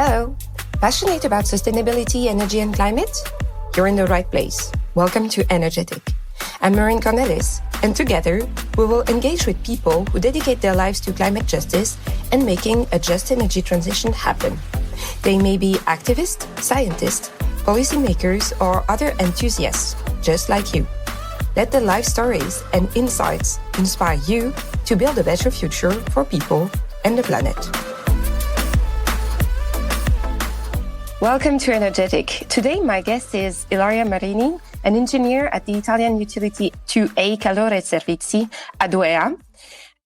Hello. Passionate about sustainability, energy, and climate? You're in the right place. Welcome to Energetic. I'm Maureen Cornelis, and together we will engage with people who dedicate their lives to climate justice and making a just energy transition happen. They may be activists, scientists, policymakers, or other enthusiasts, just like you. Let their life stories and insights inspire you to build a better future for people and the planet. Welcome to Energetic. Today, my guest is Ilaria Marini, an engineer at the Italian utility A2A Calore Servizi, A2A.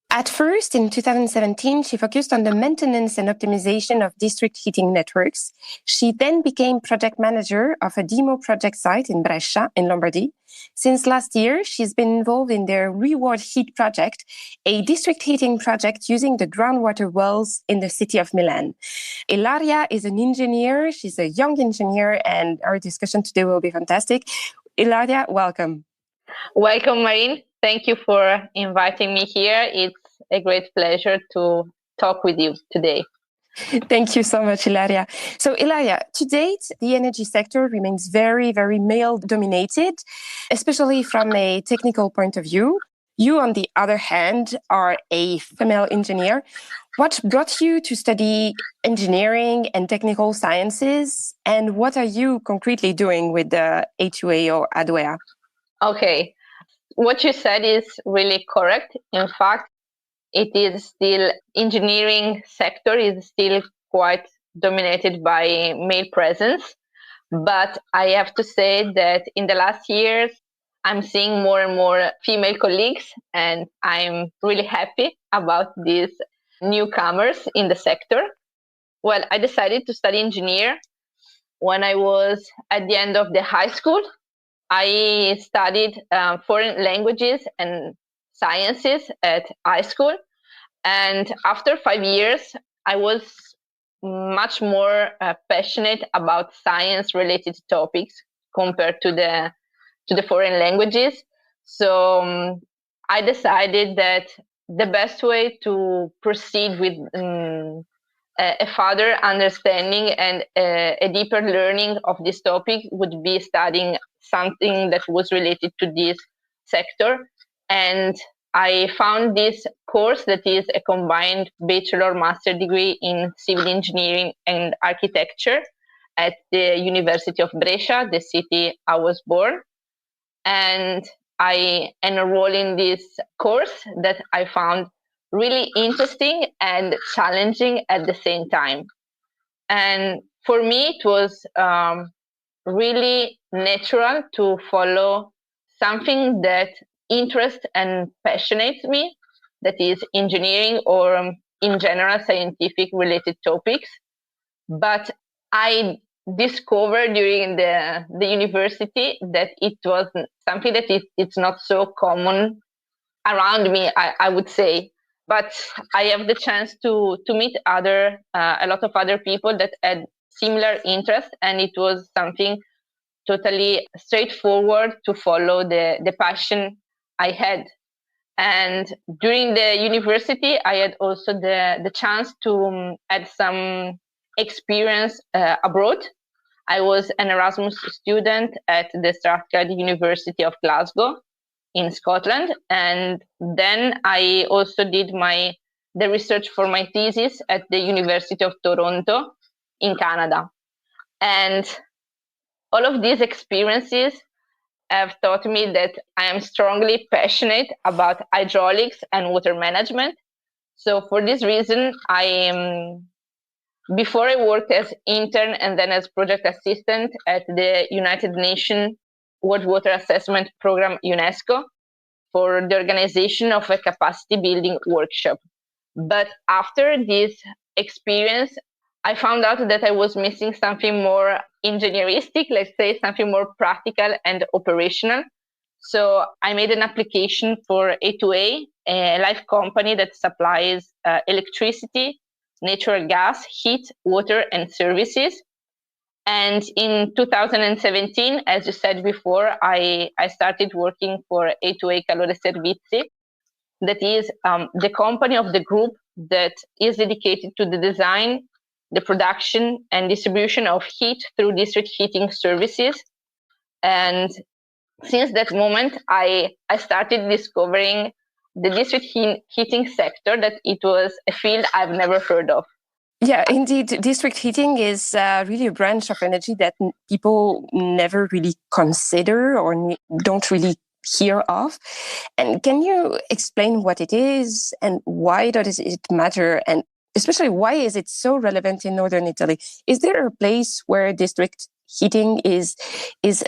At first, in 2017, she focused on the maintenance and optimization of district heating networks. She then became project manager of a demo project site in Brescia, in Lombardy. Since last year, she's been involved in their Reward Heat project, a district heating project using the groundwater wells in the city of Milan. Ilaria is an engineer. She's a young engineer, and our discussion today will be fantastic. Ilaria, welcome. Welcome, Marine. Thank you for inviting me here. It's a great pleasure to talk with you today. Thank you so much, Ilaria. So, Ilaria, to date, the energy sector remains very, very male-dominated, especially from a technical point of view. You, on the other hand, are a female engineer. What brought you to study engineering and technical sciences, and what are you concretely doing with the A2A or A2A? Okay, what you said is really correct. In fact, it is still, engineering sector is still quite dominated by male presence. But I have to say that in the last years, I'm seeing more and more female colleagues, and I'm really happy about these newcomers in the sector. Well, I decided to study engineer when I was at the end of the high school. I studied foreign languages and sciences at high school. And after 5 years, I was much more passionate about science-related topics compared to the foreign languages. So I decided that the best way to proceed with a further understanding and a deeper learning of this topic would be studying something that was related to this sector. And I found this course that is a combined bachelor-master degree in civil engineering and architecture at the University of Brescia, the city I was born. And I enrolled in this course that I found really interesting and challenging at the same time. And for me, it was really natural to follow something that interests and passionates me, that is engineering or in general scientific related topics. But I discovered during the university that it was something that it's not so common around me, I would say. But I have the chance to meet a lot of other people that had similar interests, and it was something totally straightforward to follow the passion I had. And during the university, I had also the chance to add some experience abroad. I was an Erasmus student at the Strathclyde University of Glasgow in Scotland, and then I also did the research for my thesis at the University of Toronto in Canada. And all of these experiences have taught me that I am strongly passionate about hydraulics and water management. So for this reason, before I worked as intern and then as project assistant at the United Nations World Water Assessment Program, UNESCO, for the organization of a capacity building workshop. But after this experience, I found out that I was missing something more engineeristic, let's say something more practical and operational. So I made an application for A2A, a live company that supplies electricity, natural gas, heat, water, and services. And in 2017, as you said before, I started working for A2A Calore Servizi. That is the company of the group that is dedicated to the design, the production and distribution of heat through district heating services. And since that moment, I started discovering the district heating sector, that it was a field I've never heard of. Yeah, indeed. District heating is really a branch of energy that people never really consider or don't really hear of. And can you explain what it is and why does it matter? And especially, why is it so relevant in northern Italy? Is there a place where district heating is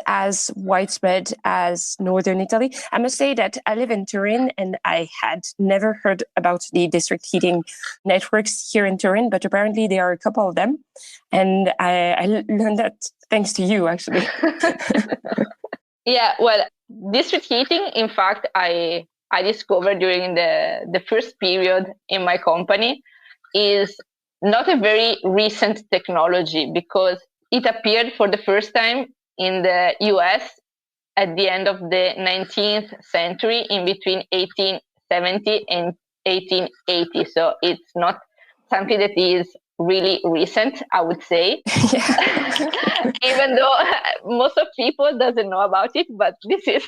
as widespread as northern Italy? I must say that I live in Turin and I had never heard about the district heating networks here in Turin, but apparently there are a couple of them. And I learned that thanks to you, actually. Yeah, well, district heating, in fact, I discovered during the first period in my company, is not a very recent technology, because it appeared for the first time in the US at the end of the 19th century, in between 1870 and 1880. So it's not something that is really recent, I would say. Even though most of people doesn't know about it, but this is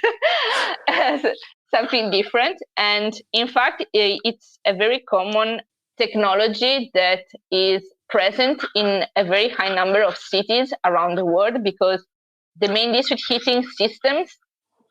something different. And in fact, it's a very common technology that is present in a very high number of cities around the world, because the main district heating systems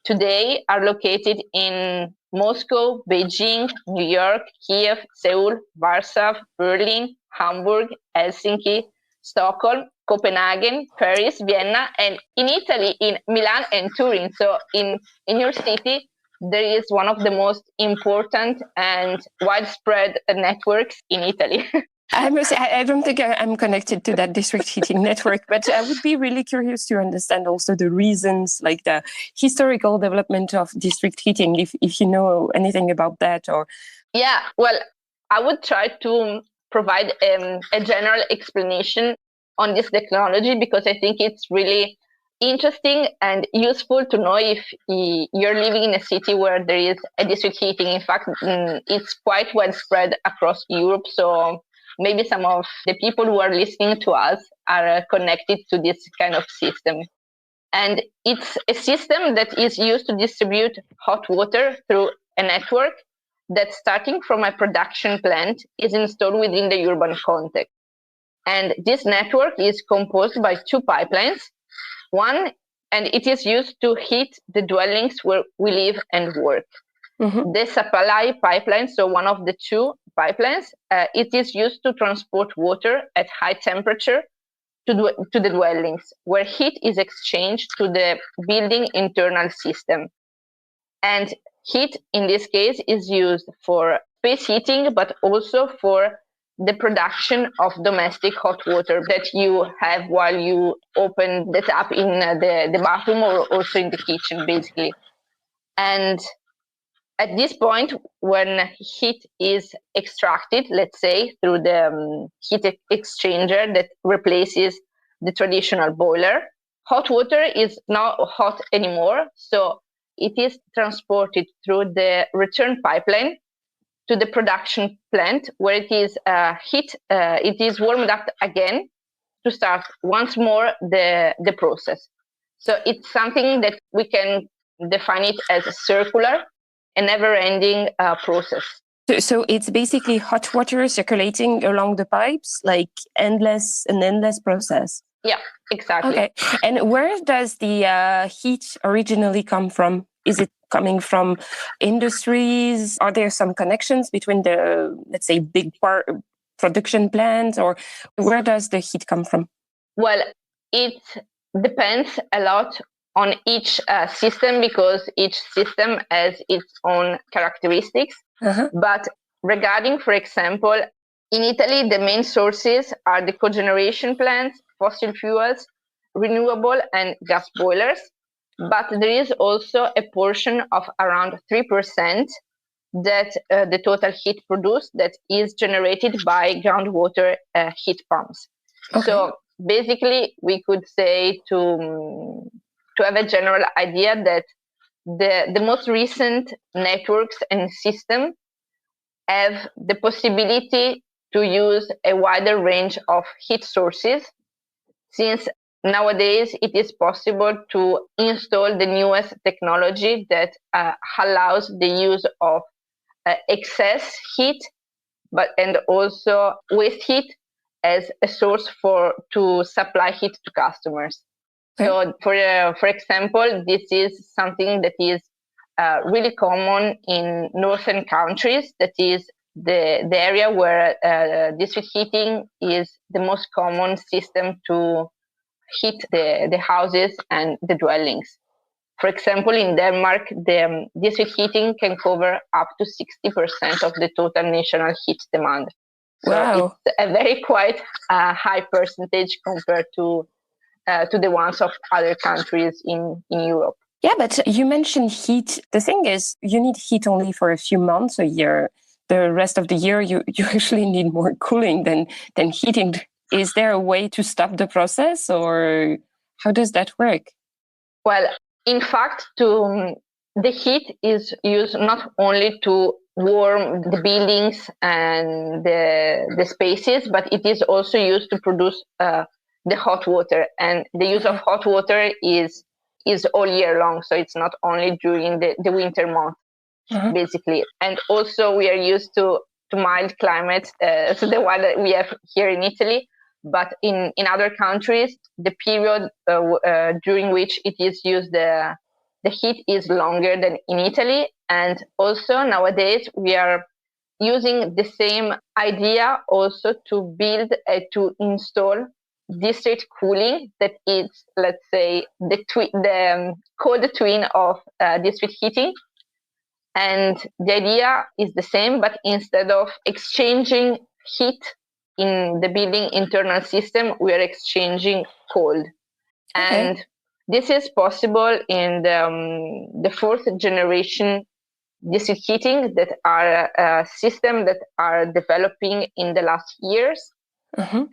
today are located in Moscow, Beijing, New York, Kiev, Seoul, Warsaw, Berlin, Hamburg, Helsinki, Stockholm, Copenhagen, Paris, Vienna, and in Italy, in Milan and Turin. So in your city, there is one of the most important and widespread networks in Italy. I must say, I don't think I'm connected to that district heating network, but I would be really curious to understand also the reasons, like the historical development of district heating, if you know anything about that. Or yeah, well, I would try to provide a general explanation on this technology, because I think it's really interesting and useful to know if you're living in a city where there is a district heating. In fact, it's quite widespread across Europe. So maybe some of the people who are listening to us are connected to this kind of system. And it's a system that is used to distribute hot water through a network that, starting from a production plant, is installed within the urban context. And this network is composed by two pipelines. One, and it is used to heat the dwellings where we live and work. Mm-hmm. The supply pipeline, so one of the two pipelines, it is used to transport water at high temperature to the dwellings, where heat is exchanged to the building internal system. And heat, in this case, is used for space heating, but also for the production of domestic hot water that you have while you open the tap in the bathroom, or also in the kitchen, basically. And at this point, when heat is extracted, let's say, through the heat exchanger that replaces the traditional boiler, hot water is not hot anymore. So it is transported through the return pipeline to the production plant, where it is it is warmed up again to start once more the process. So it's something that we can define it as a circular, a never-ending process. So it's basically hot water circulating along the pipes, like an endless process. Yeah, exactly. Okay. And where does the heat originally come from? Is it coming from industries? Are there some connections between the, let's say, big production plants, or where does the heat come from? Well, it depends a lot on each system, because each system has its own characteristics. Uh-huh. But regarding, for example, in Italy, the main sources are the cogeneration plants, fossil fuels, renewable and gas boilers. But there is also a portion of around 3% that the total heat produced that is generated by groundwater heat pumps. Okay. So basically, we could say to have a general idea that the most recent networks and systems have the possibility to use a wider range of heat sources, since nowadays it is possible to install the newest technology that allows the use of excess heat, and also waste heat as a source to supply heat to customers. Okay. So, for example, this is something that is really common in northern countries. That is the area where district heating is the most common system to heat the houses and the dwellings. For example, in Denmark, the district heating can cover up to 60% of the total national heat demand. So wow. It's a very quite high percentage compared to the ones of other countries in Europe. Yeah, but you mentioned heat. The thing is, you need heat only for a few months a year. The rest of the year, you actually need more cooling than heating. Is there a way to stop the process, or how does that work? Well, in fact, the heat is used not only to warm the buildings and the spaces, but it is also used to produce the hot water. And the use of hot water is all year long, so it's not only during the winter month, basically. And also we are used to mild climates, so the one that we have here in Italy. But in other countries, the period during which it is used, the heat is longer than in Italy. And also nowadays we are using the same idea also to install district cooling, that is, let's say, the cold twin of district heating. And the idea is the same, but instead of exchanging heat in the building internal system, we are exchanging cold. Okay. And this is possible in the fourth generation district heating that are a system that are developing in the last years.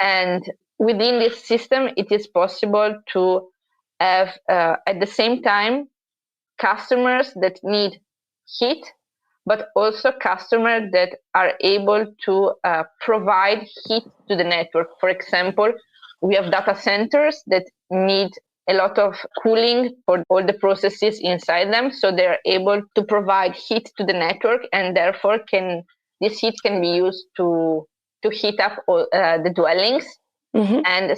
And within this system, it is possible to have at the same time customers that need heat, but also customers that are able to provide heat to the network. For example, we have data centers that need a lot of cooling for all the processes inside them, so they're able to provide heat to the network, and therefore this heat can be used to heat up all the dwellings. And the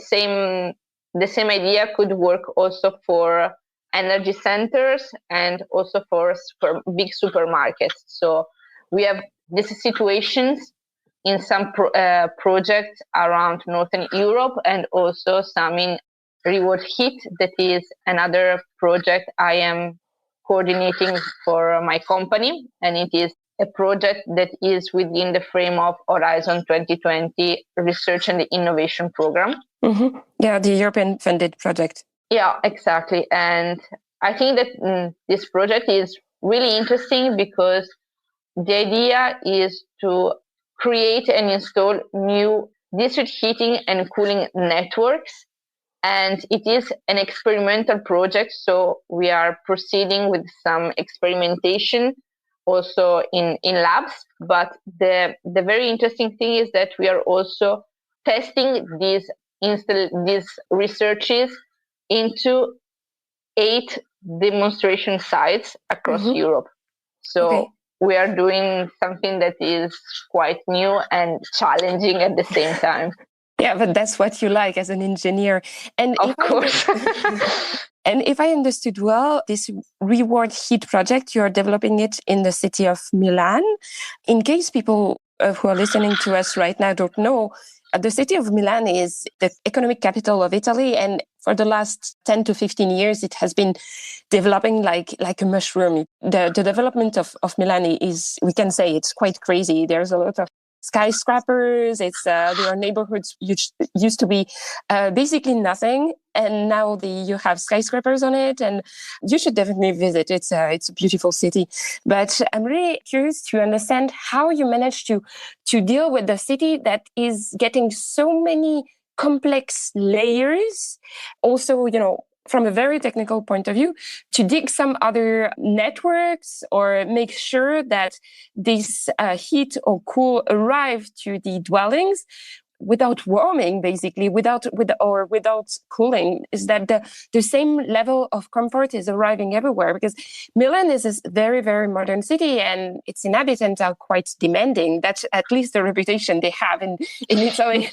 same idea could work also for energy centers and also for big supermarkets. So we have these situations in some projects around Northern Europe, and also some in Reward Heat. That is another project I am coordinating for my company, and it is a project that is within the frame of Horizon 2020 Research and Innovation Program. Yeah, the European funded project. Yeah, exactly. And I think that this project is really interesting because the idea is to create and install new district heating and cooling networks. And it is an experimental project, so we are proceeding with some experimentation also in labs. But the very interesting thing is that we are also testing these researches into 8 demonstration sites across Europe. So we are doing something that is quite new and challenging at the same time. Yeah, but that's what you like as an engineer. And of course. And if I understood well, this Reward Heat project, you're developing it in the city of Milan. In case people who are listening to us right now don't know, the city of Milan is the economic capital of Italy. And for the last 10 to 15 years, it has been developing like a mushroom. The development of Milan is, we can say, it's quite crazy. There's a lot of skyscrapers. There are neighborhoods which used to be basically nothing, and now you have skyscrapers on it, and you should definitely visit. It's a beautiful city. But I'm really curious to understand how you managed to deal with the city that is getting so many complex layers. Also, from a very technical point of view, to dig some other networks or make sure that this heat or cool arrive to the dwellings without warming, basically, without cooling, is that the same level of comfort is arriving everywhere, because Milan is a very, very modern city and its inhabitants are quite demanding. That's at least the reputation they have in Italy.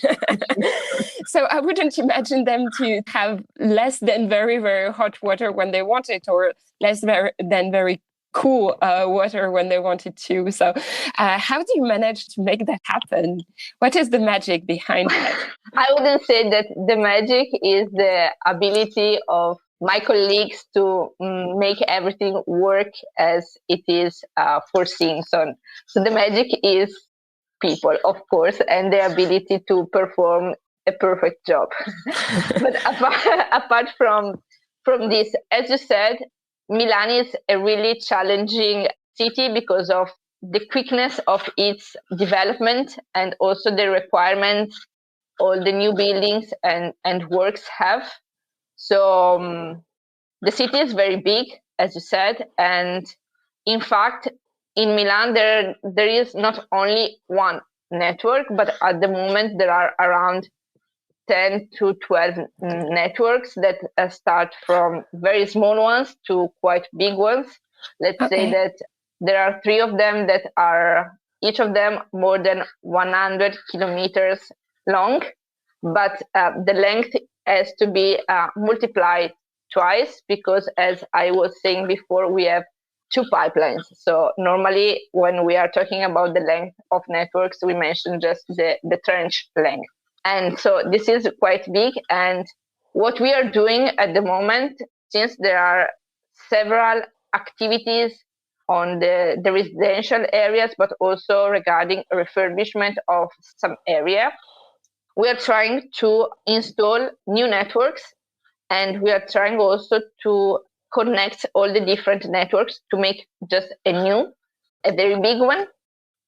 So I wouldn't imagine them to have less than very, very hot water when they want it, or less than very cool water when they wanted to. So how do you manage to make that happen? What is the magic behind that? I wouldn't say that the magic is the ability of my colleagues to make everything work as it is foreseen. So the magic is people, of course, and their ability to perform a perfect job. But apart from this, as you said, Milan is a really challenging city because of the quickness of its development and also the requirements all the new buildings and works have. So the city is very big, as you said, and in fact, in Milan there is not only one network, but at the moment there are around 10 to 12 networks that start from very small ones to quite big ones. Let's say that there are 3 of them that are each of them more than 100 kilometers long, but the length has to be multiplied twice, because as I was saying before, we have 2 pipelines. So normally when we are talking about the length of networks, we mention just the trench length. And so this is quite big. And what we are doing at the moment, since there are several activities on the residential areas, but also regarding refurbishment of some area, we are trying to install new networks, and we are trying also to connect all the different networks to make just a very big one.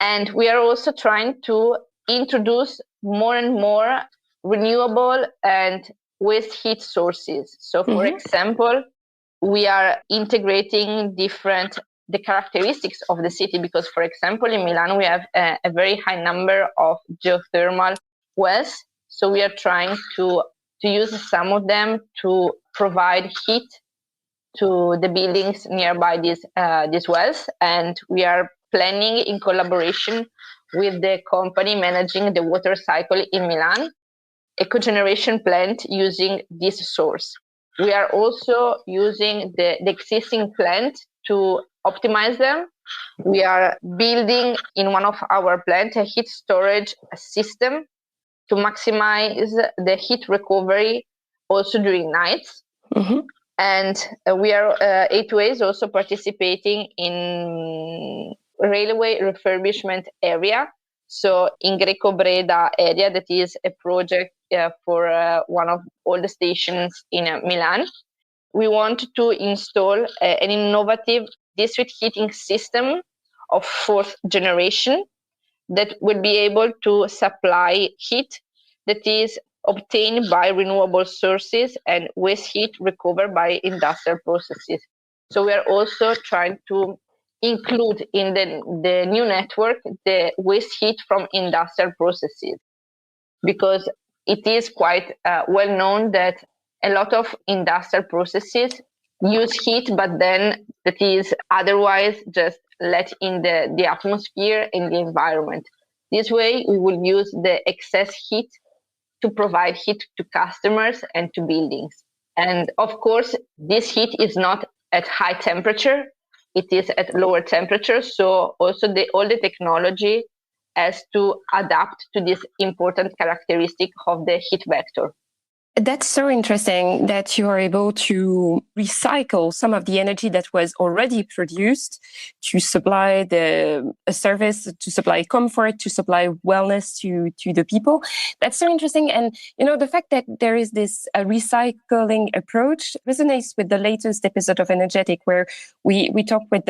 And we are also trying to introduce more and more renewable and waste heat sources. So, for example, we are integrating the characteristics of the city, because, for example, in Milan, we have a very high number of geothermal wells. So we are trying to use some of them to provide heat to the buildings nearby these wells. And we are planning, in collaboration with the company managing the water cycle in Milan, a cogeneration plant using this source. We are also using the existing plant to optimize them. We are building in one of our plants a heat storage system to maximize the heat recovery also during nights. And we are A2A is also participating in railway refurbishment area. So in Greco Breda area, that is a project for one of all the stations in Milan. We want to install an innovative district heating system of 4th generation that will be able to supply heat that is obtained by renewable sources and waste heat recovered by industrial processes. So we are also trying to include in the new network the waste heat from industrial processes, because it is quite well known that a lot of industrial processes use heat, but then that is otherwise just let in the atmosphere and the environment. This way, we will use the excess heat to provide heat to customers and to buildings. And of course, this heat is not at high temperature, it is at lower temperature. So also all the technology has to adapt to this important characteristic of the heat vector. That's so interesting that you are able to recycle some of the energy that was already produced to supply a service, to supply comfort, to supply wellness to the people. That's so interesting. And, the fact that there is this recycling approach resonates with the latest episode of Energetic, where we talked with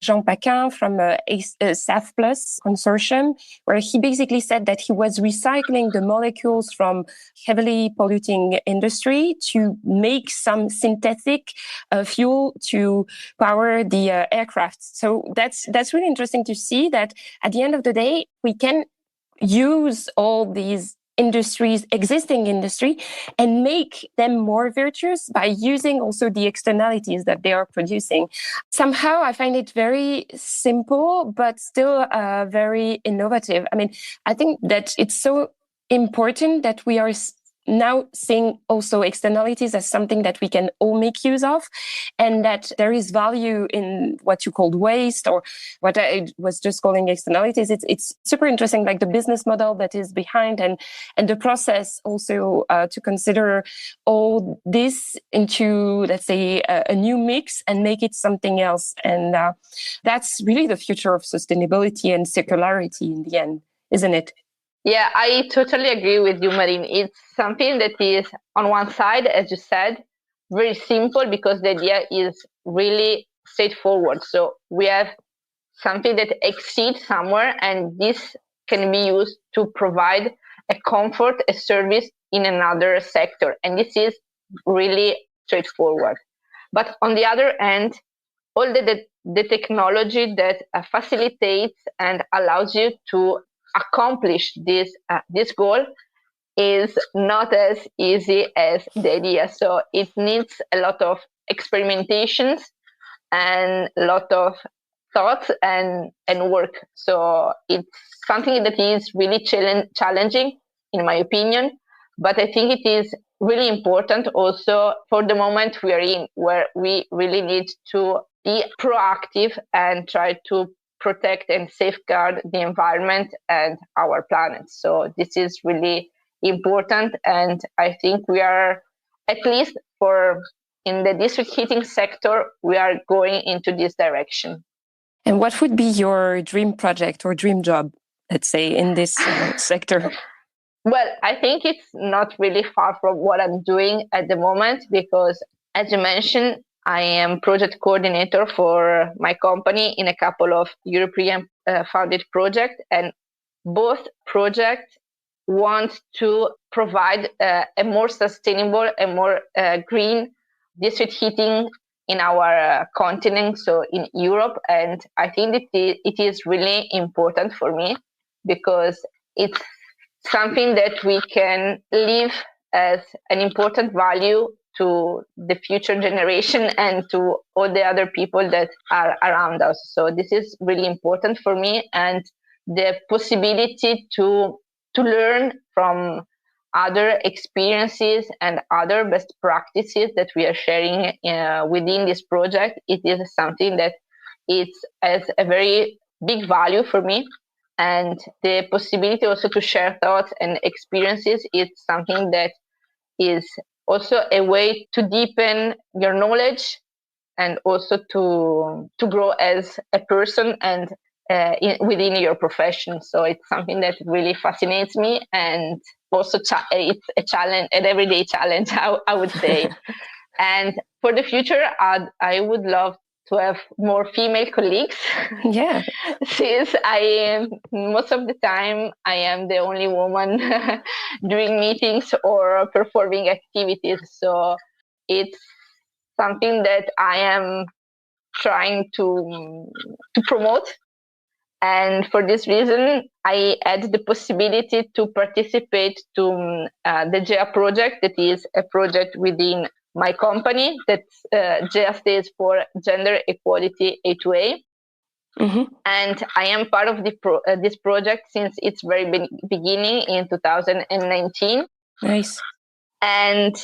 Jean Paquin from SAF Plus consortium, where he basically said that he was recycling the molecules from heavily polluted polluting industry to make some synthetic fuel to power the aircraft. So that's really interesting to see that at the end of the day, we can use all these existing industry, and make them more virtuous by using also the externalities that they are producing. Somehow I find it very simple, but still very innovative. I mean, I think that it's so important that we are now seeing also externalities as something that we can all make use of, and that there is value in what you called waste, or what I was just calling externalities. It's super interesting, like the business model that is behind, and the process also to consider all this into, let's say, a new mix and make it something else. And that's really the future of sustainability and circularity in the end, isn't it? Yeah, I totally agree with you, Marine. It's something that is, on one side, as you said, very simple because the idea is really straightforward. So we have something that exceeds somewhere, and this can be used to provide a comfort, a service in another sector. And this is really straightforward. But on the other hand, all the technology that facilitates and allows you to accomplish this goal is not as easy as the idea. So it needs a lot of experimentations and a lot of thoughts and work. So it's something that is really challenging, in my opinion. But I think it is really important also for the moment we are in, where we really need to be proactive and try to protect and safeguard the environment and our planet. So this is really important. And I think we are, at least in the district heating sector, we are going into this direction. And what would be your dream project or dream job, let's say, in this sector? Well, I think it's not really far from what I'm doing at the moment because, as you mentioned, I am project coordinator for my company in a couple of European funded projects, and both projects want to provide a more sustainable and more green district heating in our continent, so in Europe. And I think it is really important for me because it's something that we can leave as an important value to the future generation and to all the other people that are around us. So this is really important for me, and the possibility to learn from other experiences and other best practices that we are sharing within this project, it is something that has a very big value for me. And the possibility also to share thoughts and experiences is something that is also a way to deepen your knowledge and also to grow as a person and within your profession. So it's something that really fascinates me, and also it's a challenge, an everyday challenge, I would say. And for the future, I would love to have more female colleagues. Yeah. Since most of the time, I am the only woman doing meetings or performing activities. So it's something that I am trying to promote. And for this reason, I had the possibility to participate to the GEA project, that is a project within my company. That GEA stands for Gender Equality A2A. Mm-hmm. And I am part of this project since its very beginning in 2019. Nice. And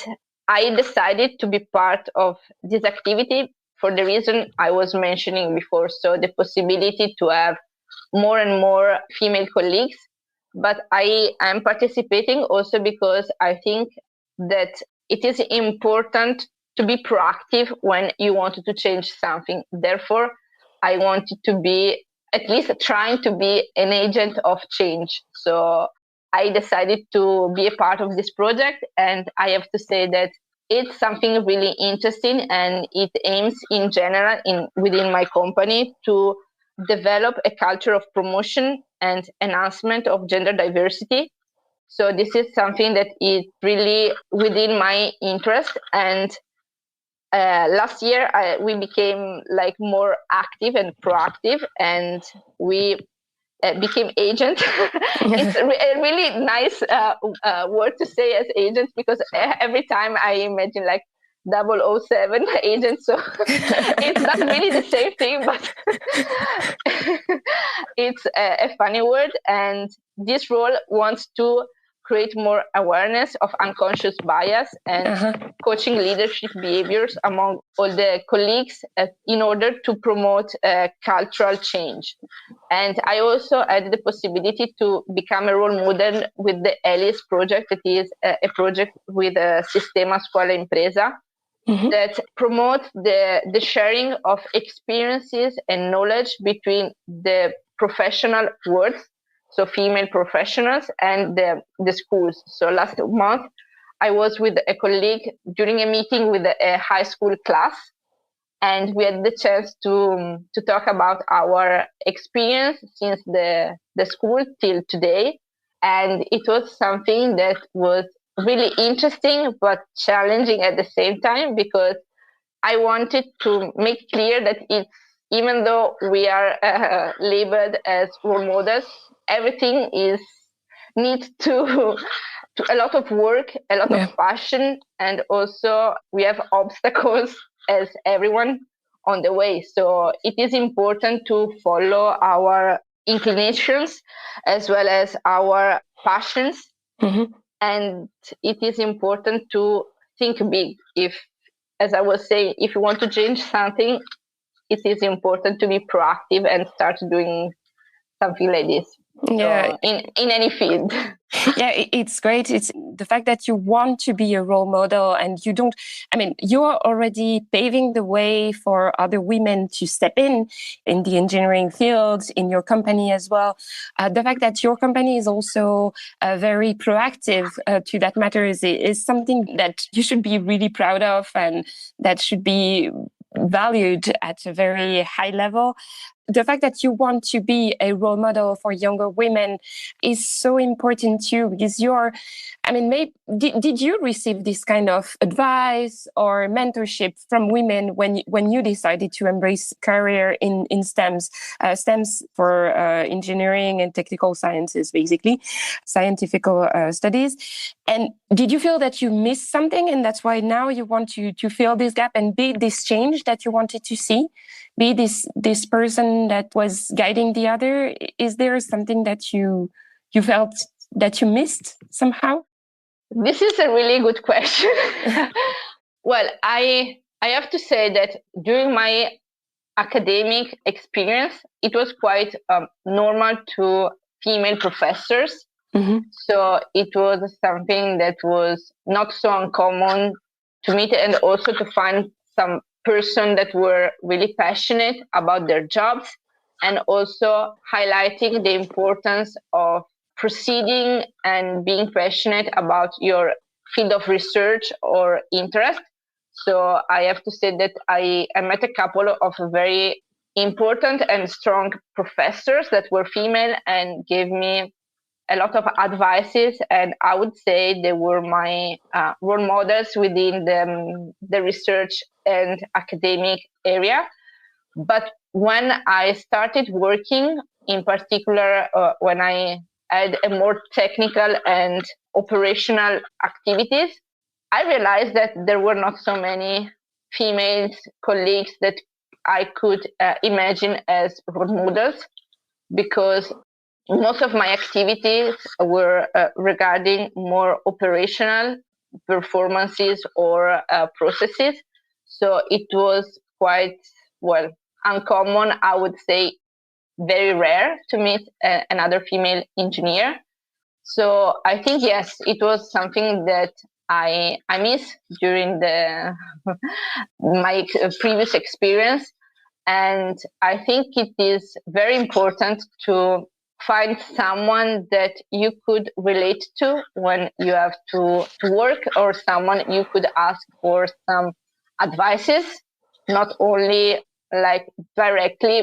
I decided to be part of this activity for the reason I was mentioning before. So the possibility to have more and more female colleagues. But I am participating also because I think that it is important to be proactive when you want to change something. Therefore, I wanted to be at least trying to be an agent of change. So I decided to be a part of this project, and I have to say that it's something really interesting, and it aims in general within my company to develop a culture of promotion and enhancement of gender diversity. So this is something that is really within my interest. And last year we became like more active and proactive, and we became agent. It's a really nice word to say as agent, because every time I imagine like 007 agent, so it's not really the same thing, but it's a funny word. And this role wants to create more awareness of unconscious bias and coaching leadership behaviors among all the colleagues in order to promote cultural change. And I also had the possibility to become a role model with the ALICE project. That is a project with Sistema Scuola Impresa, that promotes the sharing of experiences and knowledge between the professional world, so female professionals, and the schools. So last month, I was with a colleague during a meeting with a high school class, and we had the chance to talk about our experience since the school till today. And it was something that was really interesting but challenging at the same time, because I wanted to make clear that it's, even though we are labeled as role models, everything needs to a lot of work, a lot of passion, and also we have obstacles as everyone on the way. So it is important to follow our inclinations as well as our passions. And it is important to think big. If, as I was saying, if you want to change something, it is important to be proactive and start doing something like this. Yeah. So in any field. Yeah, it's great. It's the fact that you want to be a role model, and you don't, I mean, you are already paving the way for other women to step in the engineering field, in your company as well. The fact that your company is also very proactive to that matter is something that you should be really proud of, and that should be valued at a very high level. The fact that you want to be a role model for younger women is so important too, because did you receive this kind of advice or mentorship from women when you decided to embrace career in STEMs, STEMs for engineering and technical sciences, basically, scientific studies? And did you feel that you missed something, and that's why now you want to fill this gap and be this change that you wanted to see? Be this person that was guiding the other? Is there something that you felt that you missed somehow? This is a really good question. Well, I have to say that during my academic experience, it was quite normal to female professors. So it was something that was not so uncommon to meet, and also to find some person that were really passionate about their jobs, and also highlighting the importance of proceeding and being passionate about your field of research or interest. So I have to say that I met a couple of very important and strong professors that were female and gave me a lot of advices, and I would say they were my role models within the research and academic area. But when I started working, in particular, when I had a more technical and operational activities, I realized that there were not so many female colleagues that I could imagine as role models, because most of my activities were regarding more operational performances or processes. So it was quite, well, uncommon, I would say, very rare to meet another female engineer. So I think, yes, it was something that I miss during my previous experience. And I think it is very important to find someone that you could relate to when you have to work, or someone you could ask for some advices, not only like directly,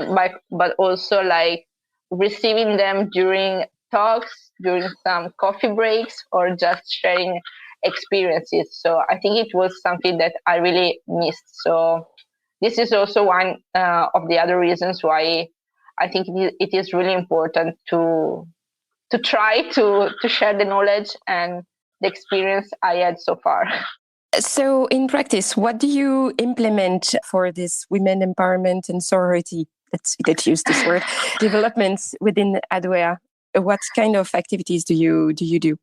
but also like receiving them during talks, during some coffee breaks, or just sharing experiences. So I think it was something that I really missed. So this is also one of the other reasons why I think it is really important to try to share the knowledge and the experience I had so far. So in practice, what do you implement for this women empowerment and sorority, let's use this word, developments within A2A? What kind of activities do you do?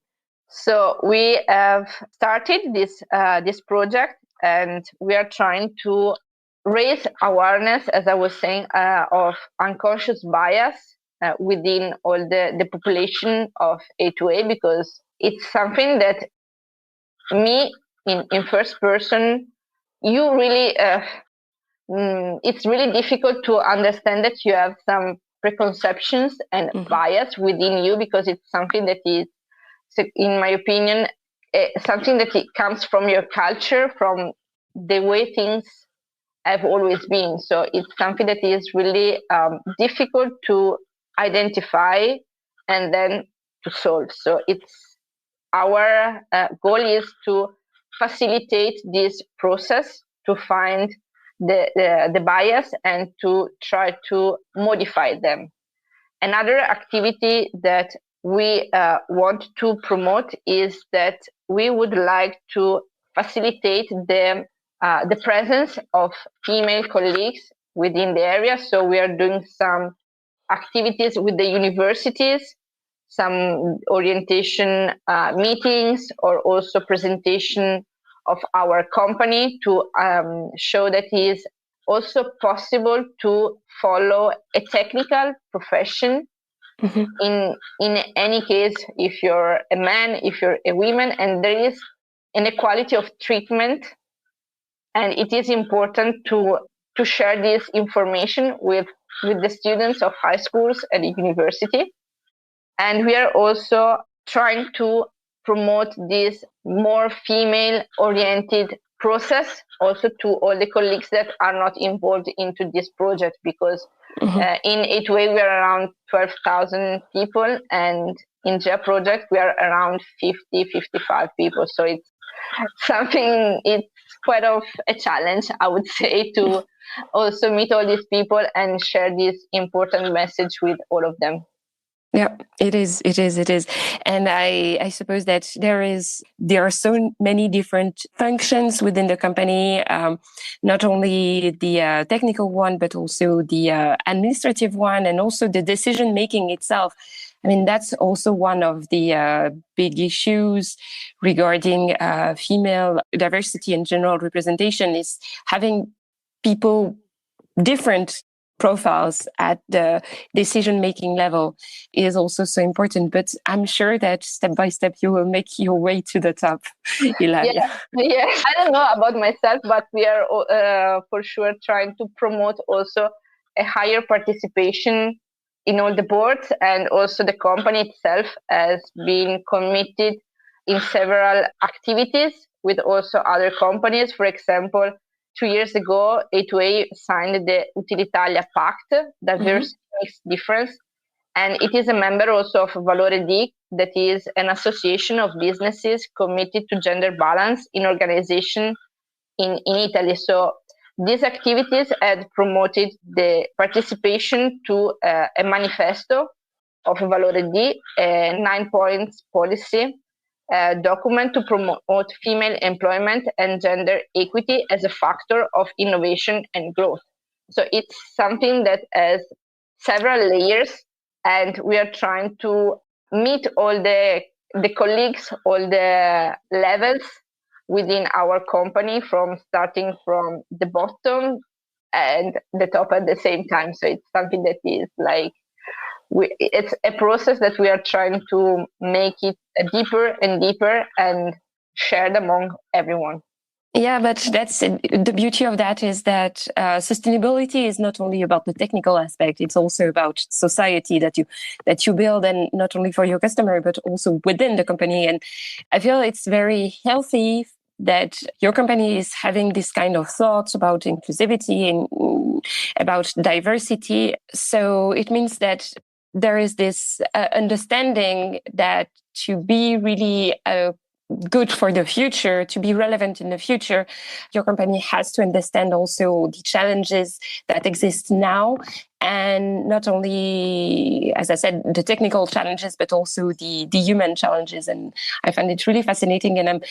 So we have started this project, and we are trying to raise awareness, as I was saying, of unconscious bias within all the population of A2A, because it's something that me in first person, you really it's really difficult to understand that you have some preconceptions and bias within you, because it's something that is, in my opinion, something that it comes from your culture, from the way things have always been. So it's something that is really difficult to identify and then to solve. So it's our goal is to facilitate this process, to find the bias and to try to modify them. Another activity that we want to promote is that we would like to facilitate the presence of female colleagues within the area. So we are doing some activities with the universities, some orientation meetings, or also presentation of our company to show that it is also possible to follow a technical profession. In any case, if you're a man, if you're a woman, and there is an equality of treatment, and it is important to share this information with the students of high schools and university. And we are also trying to promote this more female-oriented process also to all the colleagues that are not involved into this project, because in A2A we are around 12,000 people, and in JA project we are around 55 people. So it's something, it's quite of a challenge, I would say, to also meet all these people and share this important message with all of them. Yeah, it is. And I suppose that there are so many different functions within the company, not only the technical one, but also the administrative one, and also the decision making itself. I mean, that's also one of the big issues regarding female diversity and general representation, is having people different profiles at the decision-making level is also so important. But I'm sure that step by step you will make your way to the top, Ilaria. Yeah. I don't know about myself, but we are for sure trying to promote also a higher participation in all the boards, and also the company itself has been committed in several activities with also other companies. For example, 2 years ago, A2A signed the Utilitalia Pact, Diversity Makes Difference, and it is a member also of Valore D, that is an association of businesses committed to gender balance in organization in Italy. So these activities had promoted the participation to a manifesto of Valore D, a 9-point policy document to promote female employment and gender equity as a factor of innovation and growth. So it's something that has several layers, and we are trying to meet all the colleagues, all the levels within our company, from starting from the bottom and the top at the same time. So it's something that is like, it's a process that we are trying to make it deeper and deeper and shared among everyone. Yeah, but that's the beauty of that, is that sustainability is not only about the technical aspect; it's also about society that you build, and not only for your customer, but also within the company. And I feel it's very healthy that your company is having this kind of thoughts about inclusivity and about diversity. So it means that there is this understanding that to be really good for the future, to be relevant in the future, your company has to understand also the challenges that exist now. And not only, as I said, the technical challenges, but also the human challenges. And I find it really fascinating. And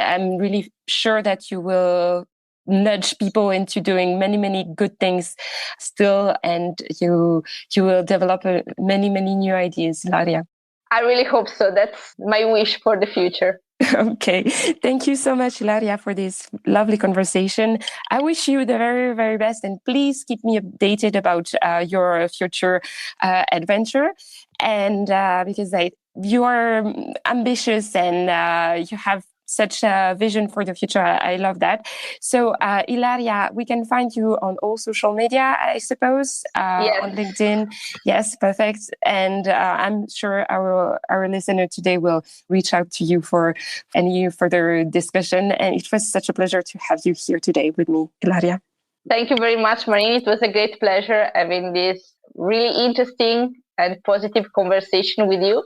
I'm really sure that you will nudge people into doing many, many good things still. And you will develop many, many new ideas, Ilaria. I really hope so. That's my wish for the future. Okay. Thank you so much, Ilaria, for this lovely conversation. I wish you the very, very best. And please keep me updated about your future adventure. And because you are ambitious and you have such a vision for the future. I love that. So, Ilaria, we can find you on all social media, I suppose, Yes. on LinkedIn. Yes, perfect. And I'm sure our listener today will reach out to you for any further discussion. And it was such a pleasure to have you here today with me, Ilaria. Thank you very much, Marini. It was a great pleasure having this really interesting and positive conversation with you.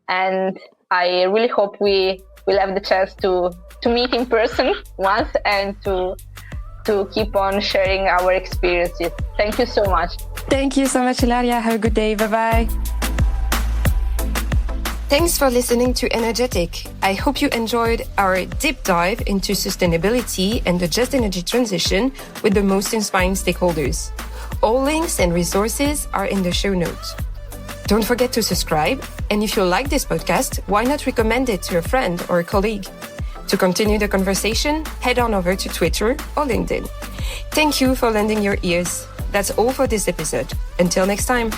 And I really hope we will have the chance to meet in person once and to keep on sharing our experiences. Thank you so much. Thank you so much, Ilaria. Have a good day. Bye-bye. Thanks for listening to Energetic. I hope you enjoyed our deep dive into sustainability and the just energy transition with the most inspiring stakeholders. All links and resources are in the show notes. Don't forget to subscribe. And if you like this podcast, why not recommend it to a friend or a colleague? To continue the conversation, head on over to Twitter or LinkedIn. Thank you for lending your ears. That's all for this episode. Until next time.